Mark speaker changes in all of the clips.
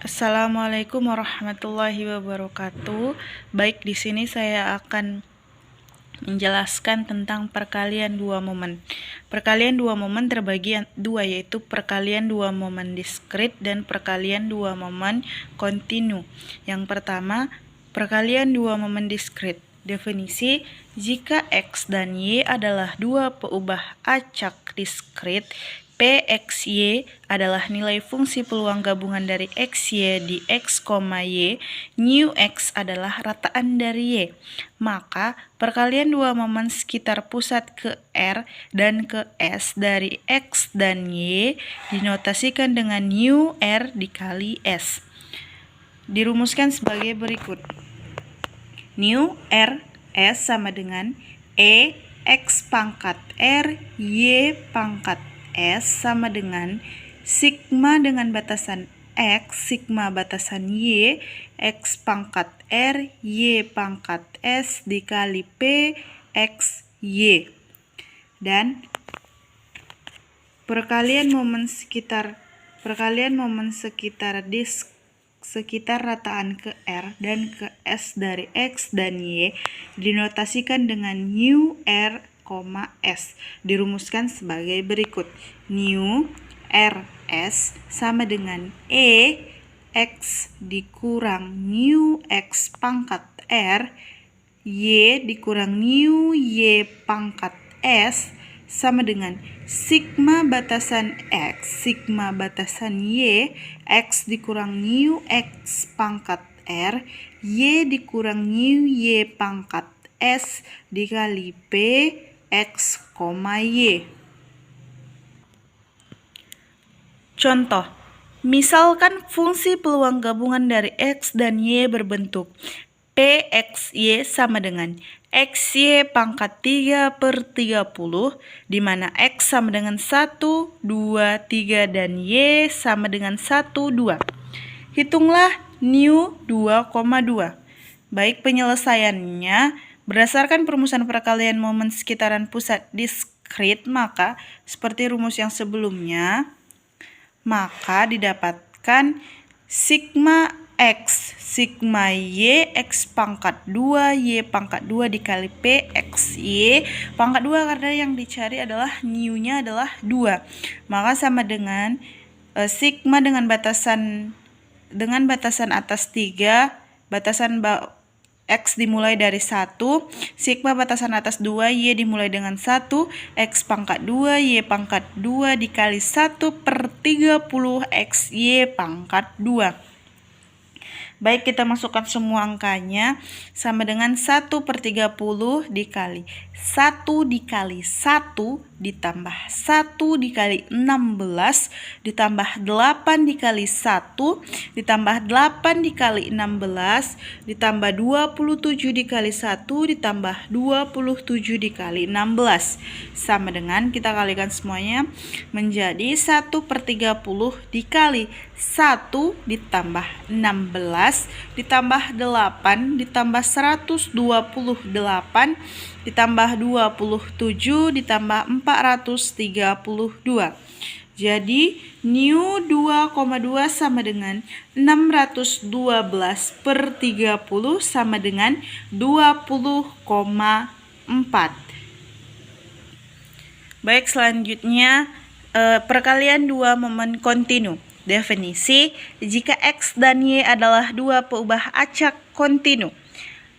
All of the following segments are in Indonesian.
Speaker 1: Assalamualaikum warahmatullahi wabarakatuh. Baik, di sini saya akan menjelaskan tentang perkalian dua momen. Perkalian dua momen terbagi dua, yaitu perkalian dua momen diskrit dan perkalian dua momen kontinu. Yang pertama, perkalian dua momen diskrit. Definisi: jika X dan Y adalah dua peubah acak diskrit, Pxy adalah nilai fungsi peluang gabungan dari xy di x, y, new x adalah rataan dari y. Maka perkalian dua momen sekitar pusat ke R dan ke S dari x dan y dinotasikan dengan new R dikali S. Dirumuskan sebagai berikut. New R S sama dengan E X pangkat R Y pangkat S sama dengan sigma dengan batasan X, sigma batasan Y, X pangkat R, Y pangkat S dikali P, X, Y. Dan perkalian momen sekitar rataan ke R dan ke S dari X dan Y dinotasikan dengan new R, S. Dirumuskan sebagai berikut. New R S sama dengan E X dikurang new X pangkat R Y dikurang new Y pangkat S sama dengan sigma batasan X, sigma batasan Y, X dikurang new X pangkat R, Y dikurang new Y pangkat S dikali P, X, Y. Contoh, misalkan fungsi peluang gabungan dari X dan Y berbentuk PXY sama dengan XY pangkat 3/30, di mana X sama dengan 1, 2, 3, dan Y sama dengan 1, 2. Hitunglah new 2,2. Baik, penyelesaiannya berdasarkan perumusan perkalian momen sekitaran pusat diskrit, maka seperti rumus yang sebelumnya, maka didapatkan sigma X, sigma Y, X pangkat 2, Y pangkat 2 dikali P, X, Y pangkat 2, karena yang dicari adalah new-nya adalah 2. Maka sama dengan sigma dengan batasan atas 3, batasan X dimulai dari 1, sigma batasan atas 2, Y dimulai dengan 1, X pangkat 2, Y pangkat 2 dikali 1/30 X, Y pangkat 2. Baik, kita masukkan semua angkanya sama dengan 1/30 dikali 1 dikali 1 ditambah 1 dikali 16 ditambah 8 dikali 1 ditambah 8 dikali 16 ditambah 27 dikali 1 ditambah 27 dikali 16 sama dengan, kita kalikan semuanya menjadi 1/30 dikali 1 ditambah 16 ditambah 8 ditambah 128 ditambah 27 ditambah 432. Jadi new 2,2 sama dengan 612/30 sama dengan 20,4. Baik, selanjutnya perkalian dua momen kontinu. Definisi: jika X dan Y adalah dua peubah acak kontinu,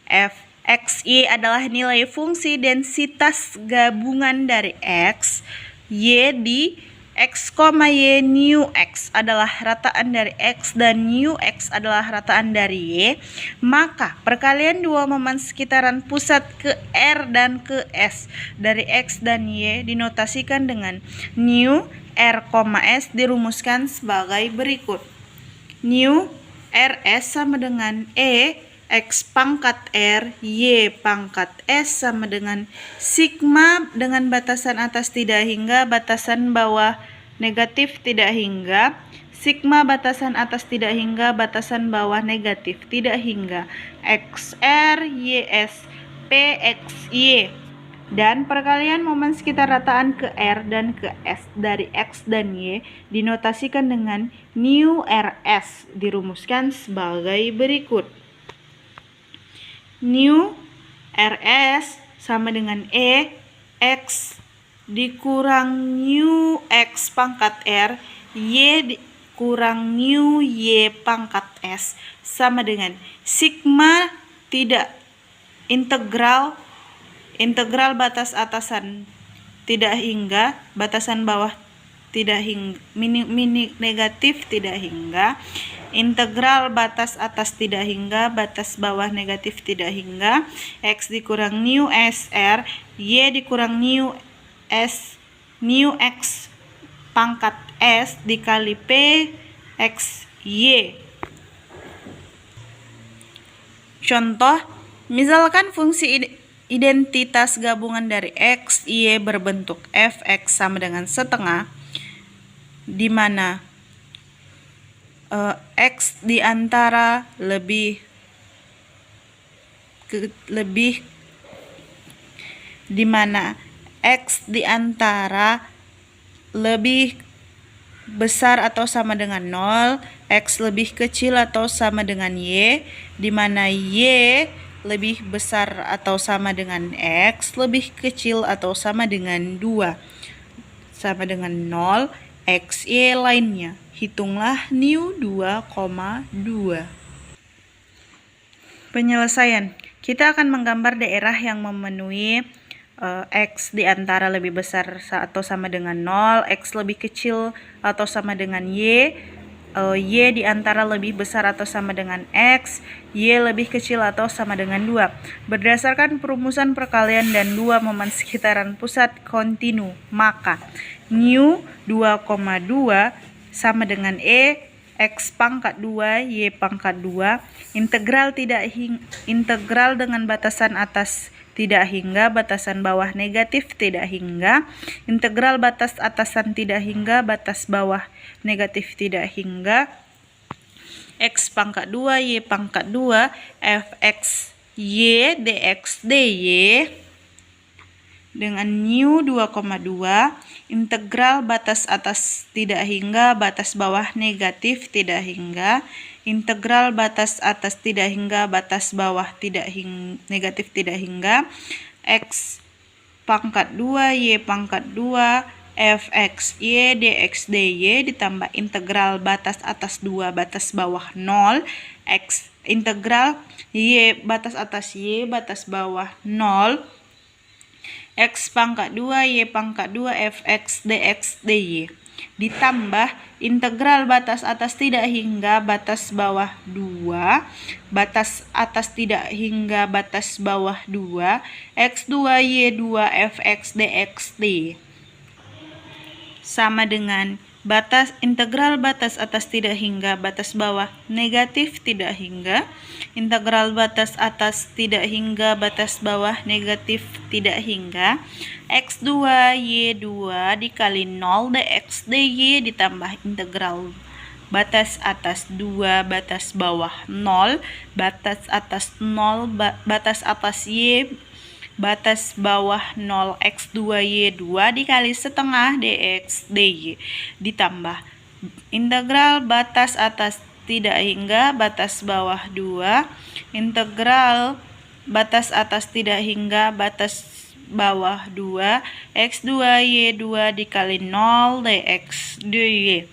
Speaker 1: Fxy adalah nilai fungsi densitas gabungan dari X, Y di X, Y new X adalah rataan dari X dan new X adalah rataan dari Y, maka perkalian dua momen sekitaran pusat ke R dan ke S dari X dan Y dinotasikan dengan new R, S. Dirumuskan sebagai berikut. New RS sama dengan E X pangkat R, Y pangkat S sama dengan sigma dengan batasan atas tidak hingga, batasan bawah negatif tidak hingga, sigma batasan atas tidak hingga, batasan bawah negatif tidak hingga, XR YS PXY. Dan perkalian momen sekitar rataan ke R dan ke S dari X dan Y dinotasikan dengan nu RS, dirumuskan sebagai berikut. Nu RS sama dengan X dikurang nu X pangkat R, Y kurang nu Y pangkat S sama dengan sigma tidak integral batas atasan tidak hingga batasan bawah tidak hingga mini negatif tidak hingga, integral batas atas tidak hingga batas bawah negatif tidak hingga, X dikurang nu SR, Y dikurang nu X pangkat S dikali P X Y. Contoh, misalkan fungsi identitas gabungan dari X, Y berbentuk fx sama dengan setengah, di mana X diantara lebih besar atau sama dengan 0, X lebih kecil atau sama dengan Y, di mana Y lebih besar atau sama dengan X, lebih kecil atau sama dengan 2, sama dengan 0, X, Y lainnya. Hitunglah nu 2,2. Penyelesaian. Kita akan menggambar daerah yang memenuhi X di antara lebih besar atau sama dengan 0, X lebih kecil atau sama dengan Y di antara lebih besar atau sama dengan X, Y lebih kecil atau sama dengan 2. Berdasarkan perumusan perkalian dan dua momen sekitaran pusat kontinu, maka nu 2,2 sama dengan X pangkat 2, Y pangkat 2, integral dengan batasan atas tidak hingga, batasan bawah negatif tidak hingga, integral batas atasan tidak hingga, batas bawah negatif tidak hingga, X pangkat 2, Y pangkat 2, fx Y dx dy dengan nu 2,2, integral batas atas tidak hingga, batas bawah negatif tidak hingga, integral batas atas tidak hingga, batas bawah negatif tidak hingga, X pangkat 2, Y pangkat 2, fx Y dx dy ditambah integral batas atas 2, batas bawah 0, X integral Y batas atas Y, batas bawah 0, X pangkat 2, Y pangkat 2, fx dx dy ditambah integral batas atas tidak hingga, batas bawah 2, batas atas tidak hingga, batas bawah 2, X2 Y2 fx dx dy sama dengan integral batas atas tidak hingga, batas bawah negatif tidak hingga, integral batas atas tidak hingga, batas bawah negatif tidak hingga, X2 Y2 dikali 0 dx dy ditambah integral batas atas 2, batas bawah 0, batas atas 0, batas atas Y, batas bawah 0, X2 Y2 dikali setengah dx dy ditambah integral batas atas tidak hingga, batas bawah 2, integral batas atas tidak hingga, batas bawah 2, X2 Y2 dikali 0 dx dy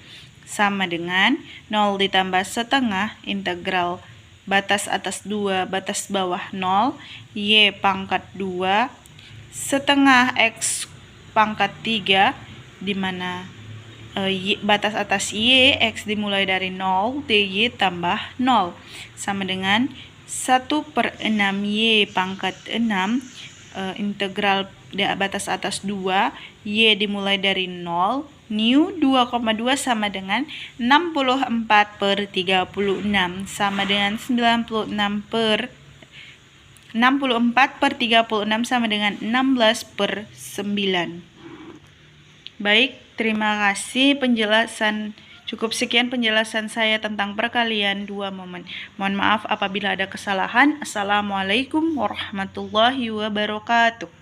Speaker 1: sama dengan 0 ditambah setengah integral batas atas 2, batas bawah 0, Y pangkat 2, setengah X pangkat 3, di mana batas atas Y, X dimulai dari 0, dy tambah 0, sama dengan 1/6 Y pangkat 6, integral batas atas 2, Y dimulai dari 0, nu 2,2 sama dengan 64/36 sama dengan 64/36 sama dengan 16/9. Baik, terima kasih penjelasan. Cukup sekian penjelasan saya tentang perkalian dua momen. Mohon maaf apabila ada kesalahan. Assalamualaikum warahmatullahi wabarakatuh.